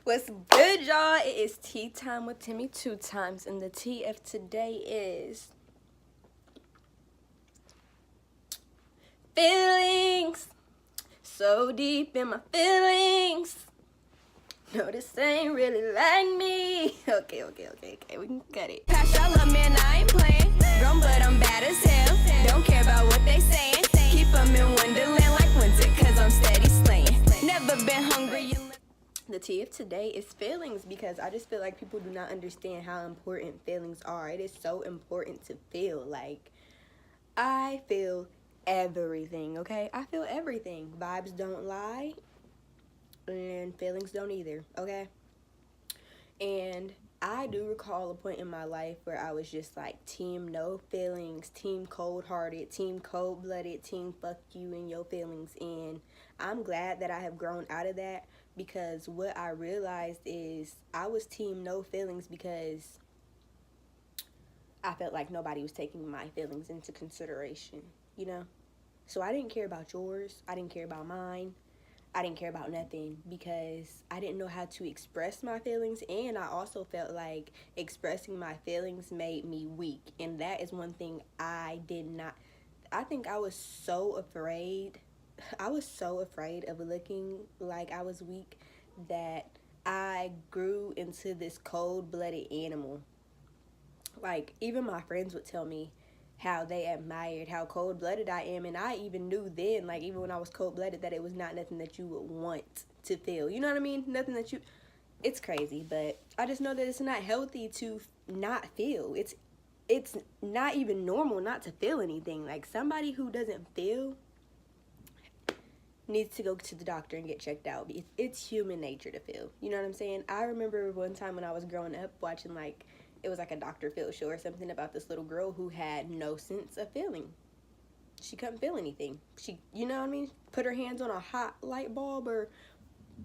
What's good, y'all? It is tea time with Timmy 2 times, and the tea of today is feelings. So deep in my feelings. No, this ain't really like me. Okay, we can cut it. Pass your love, man, I ain't playing. Grown, but I'm bad as hell. Don't care about what they saying. Keep them in Wonderland like winter, cause I'm steady slaying. Never been hungry. The tea of today is feelings, because I just feel like people do not understand how important feelings are. It is so important to feel. Like, I feel everything, okay? I feel everything. Vibes don't lie, and feelings don't either, okay? And I do recall a point in my life where I was just like team no feelings, team cold-hearted, team cold-blooded, team fuck you and your feelings. And I'm glad that I have grown out of that, because what I realized is I was team no feelings because I felt like nobody was taking my feelings into consideration, you know? So I didn't care about yours. I didn't care about mine. I didn't care about nothing, because I didn't know how to express my feelings, and I also felt like expressing my feelings made me weak, and that is one thing I did not. I think I was so afraid of looking like I was weak that I grew into this cold-blooded animal. Like, even my friends would tell me how they admired how cold-blooded I am, and I even knew then, like, even when I was cold-blooded, that it was not nothing that you would want to feel. You know what I mean? Nothing that you... It's crazy, but I just know that it's not healthy to not feel. It's not even normal not to feel anything. Like, somebody who doesn't feel needs to go to the doctor and get checked out. It's human nature to feel. You know what I'm saying? I remember one time when I was growing up watching, like, it was like a Dr. Phil show or something about this little girl who had no sense of feeling. She couldn't feel anything. She, you know what I mean? Put her hands on a hot light bulb or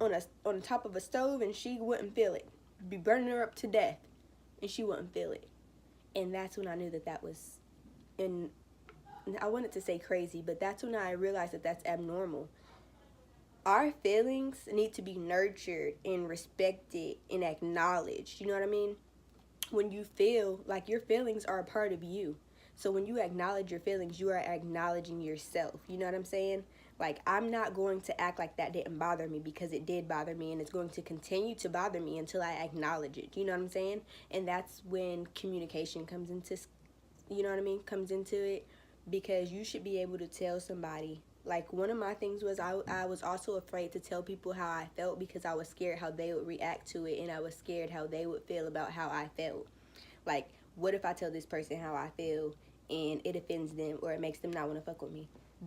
on the top of a stove, and she wouldn't feel it. It'd be burning her up to death, and she wouldn't feel it. And that's when I knew that was, and I wanted to say crazy, but that's when I realized that that's abnormal. Our feelings need to be nurtured and respected and acknowledged. You know what I mean? When you feel, like, your feelings are a part of you. So when you acknowledge your feelings, you are acknowledging yourself. You know what I'm saying? Like, I'm not going to act like that didn't bother me, because it did bother me, and it's going to continue to bother me until I acknowledge it. You know what I'm saying? And that's when communication comes into, you know what I mean, comes into it, because you should be able to tell somebody. Like, one of my things was I was also afraid to tell people how I felt, because I was scared how they would react to it, and I was scared how they would feel about how I felt. Like, what if I tell this person how I feel and it offends them, or it makes them not want to fuck with me?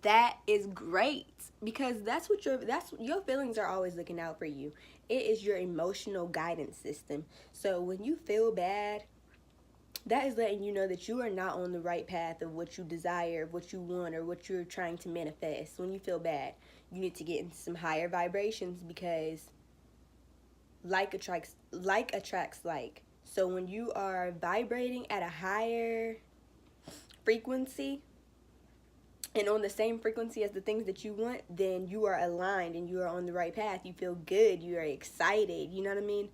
That is great, because that's what your feelings are always looking out for you. It is your emotional guidance system. So when you feel bad, that is letting you know that you are not on the right path of what you desire, of what you want, or what you're trying to manifest. When you feel bad, you need to get into some higher vibrations, because like attracts like. So when you are vibrating at a higher frequency and on the same frequency as the things that you want, then you are aligned and you are on the right path. You feel good. You are excited. You know what I mean?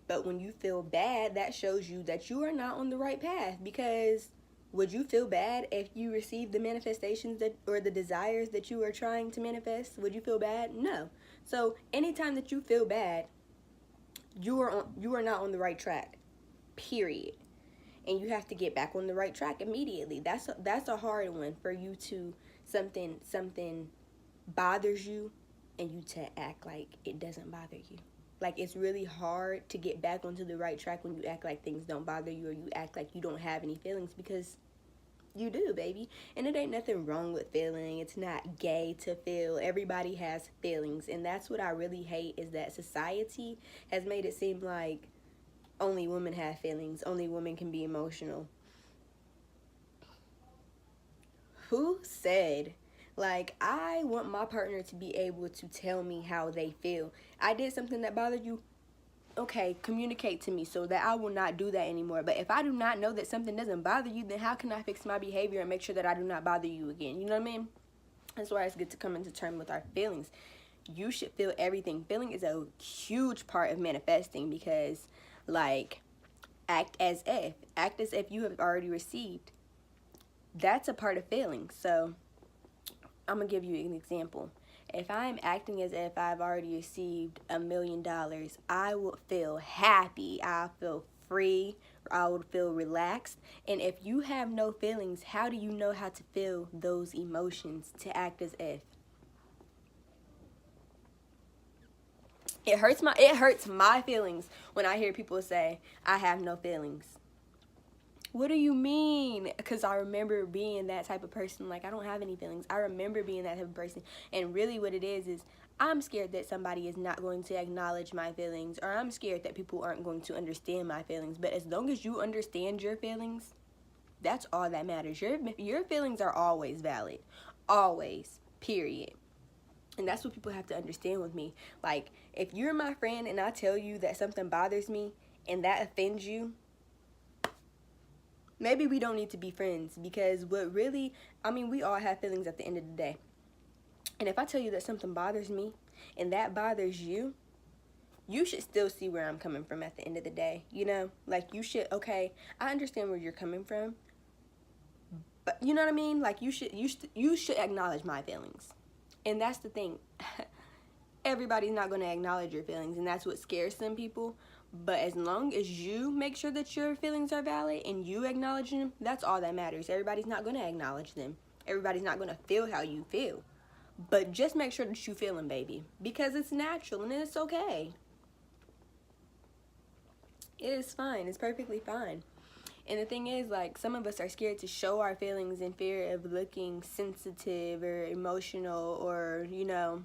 But when you feel bad, that shows you that you are not on the right path, because would you feel bad if you received the manifestations that, or the desires that you are trying to manifest? Would you feel bad? No. So anytime that you feel bad, you are not on the right track. Period. And you have to get back on the right track immediately. That's a hard one, for you to something bothers you and you to act like it doesn't bother you. Like, it's really hard to get back onto the right track when you act like things don't bother you, or you act like you don't have any feelings, because you do, baby. And it ain't nothing wrong with feeling. It's not gay to feel. Everybody has feelings. And that's what I really hate, is that society has made it seem like only women have feelings. Only women can be emotional. Who said? Like, I want my partner to be able to tell me how they feel. I did something that bothered you. Okay, communicate to me so that I will not do that anymore. But if I do not know that something doesn't bother you, then how can I fix my behavior and make sure that I do not bother you again? You know what I mean? That's why it's good to come into terms with our feelings. You should feel everything. Feeling is a huge part of manifesting because, like, act as if you have already received. That's a part of feeling. So I'm gonna give you an example. If I'm acting as if I've already received $1 million, I will feel happy. I'll feel free. I would feel relaxed. And if you have no feelings, how do you know how to feel those emotions to act as if? It hurts my feelings when I hear people say, I have no feelings. What do you mean? Because I remember being that type of person. Like, I don't have any feelings. I remember being that type of person. And really what it is I'm scared that somebody is not going to acknowledge my feelings, or I'm scared that people aren't going to understand my feelings. But as long as you understand your feelings, that's all that matters. Your feelings are always valid. Always. Period. And that's what people have to understand with me. Like, if you're my friend and I tell you that something bothers me and that offends you, maybe we don't need to be friends. Because we all have feelings at the end of the day. And if I tell you that something bothers me and that bothers you, you should still see where I'm coming from at the end of the day. You know, like, you should, okay, I understand where you're coming from, but you know what I mean? Like, you should acknowledge my feelings. And that's the thing. Everybody's not going to acknowledge your feelings, and that's what scares some people. But as long as you make sure that your feelings are valid and you acknowledge them, that's all that matters. Everybody's not going to acknowledge them. Everybody's not going to feel how you feel. But just make sure that you feel them, baby. Because it's natural and it's okay. It is fine. It's perfectly fine. And the thing is, like, some of us are scared to show our feelings in fear of looking sensitive or emotional or, you know,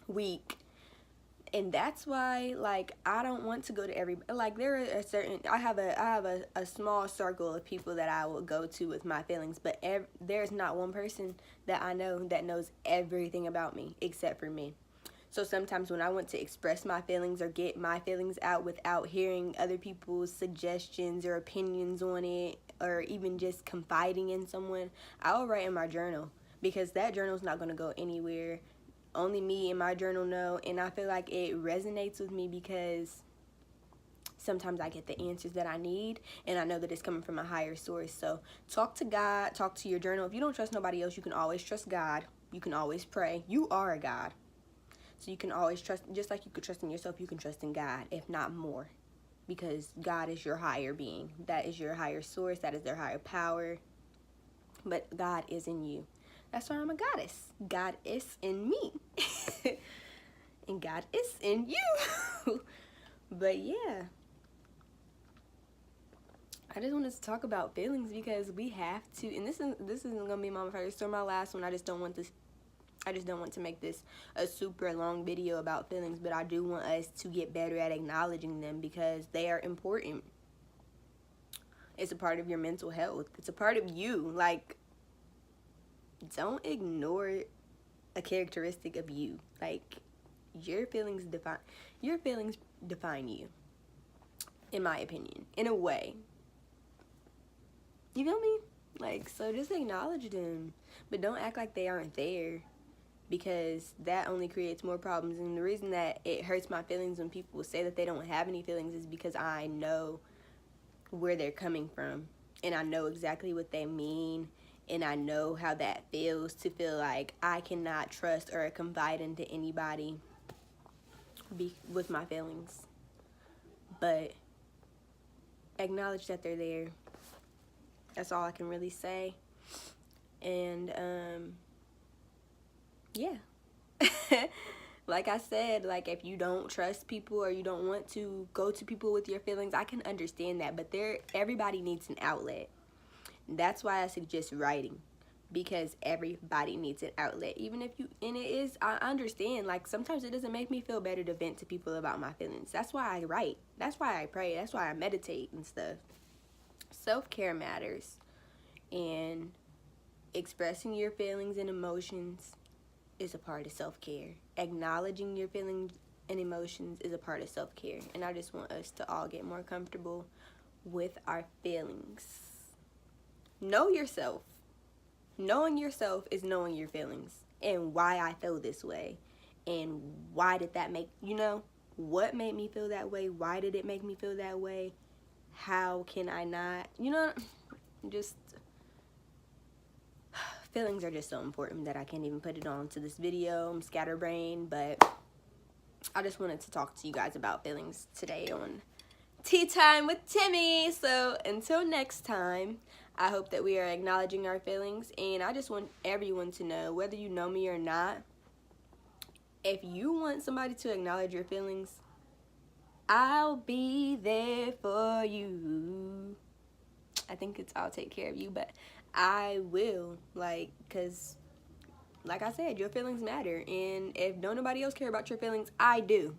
weak. And that's why, like, I don't want to go to everybody. Like, I have a small circle of people that I will go to with my feelings, but there's not one person that I know that knows everything about me except for me. So sometimes when I want to express my feelings or get my feelings out without hearing other people's suggestions or opinions on it, or even just confiding in someone, I'll write in my journal, because that journal's not going to go anywhere. Only me and my journal know, and I feel like it resonates with me because sometimes I get the answers that I need, and I know that it's coming from a higher source. So talk to God, talk to your journal. If you don't trust nobody else, you can always trust God. You can always pray. You are a God. So you can always trust, just like you could trust in yourself, you can trust in God, if not more. Because God is your higher being. That is your higher source. That is their higher power. But God is in you. That's why I'm a goddess. God is in me. And God is in you. But yeah. I just wanted to talk about feelings because we have to. And this isn't going to be my first or my last one. I just don't want to make this a super long video about feelings, but I do want us to get better at acknowledging them because they are important. It's a part of your mental health. It's a part of you. Like, don't ignore a characteristic of you. Like, your feelings define you, in my opinion, in a way. You feel me? Like, so just acknowledge them, but don't act like they aren't there, because that only creates more problems. And the reason that it hurts my feelings when people say that they don't have any feelings is because I know where they're coming from, and I know exactly what they mean, and I know how that feels to feel like I cannot trust or confide into anybody with my feelings. But acknowledge that they're there. That's all I can really say. And yeah. Like I said, like, if you don't trust people or you don't want to go to people with your feelings, I can understand that, but everybody needs an outlet. That's why I suggest writing, because everybody needs an outlet. I understand, like, sometimes it doesn't make me feel better to vent to people about my feelings. That's why I write. That's why I pray. That's why I meditate and stuff. Self-care matters, and expressing your feelings and emotions is a part of self-care. Acknowledging your feelings and emotions is a part of self-care. And I just want us to all get more comfortable with our feelings. Know yourself. Knowing yourself is knowing your feelings and why I feel this way. and why did that make, you know, what made me feel that way? Why did it make me feel that way? How can I not, you know, just feelings are just so important that I can't even put it on to this video. I'm scatterbrained, but I just wanted to talk to you guys about feelings today on Tea Time with Timmy. So until next time, I hope that we are acknowledging our feelings, and I just want everyone to know, whether you know me or not, if you want somebody to acknowledge your feelings, I'll be there for you. I think it's I'll take care of you, but I will, like, because like I said, your feelings matter, and if don't nobody else care about your feelings, I do.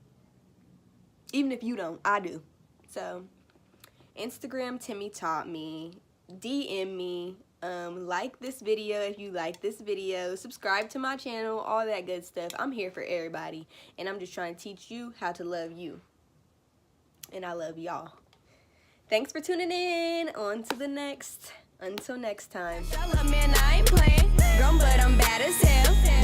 Even if you don't, I do. So Instagram Timmy Taught Me, DM me, like this video if you like this video, subscribe to my channel, all that good stuff. I'm here for everybody, and I'm just trying to teach you how to love you, and I love y'all. Thanks for tuning in. On to the next. Until next time. I love man, I ain't playing. Grown, but I'm bad as hell.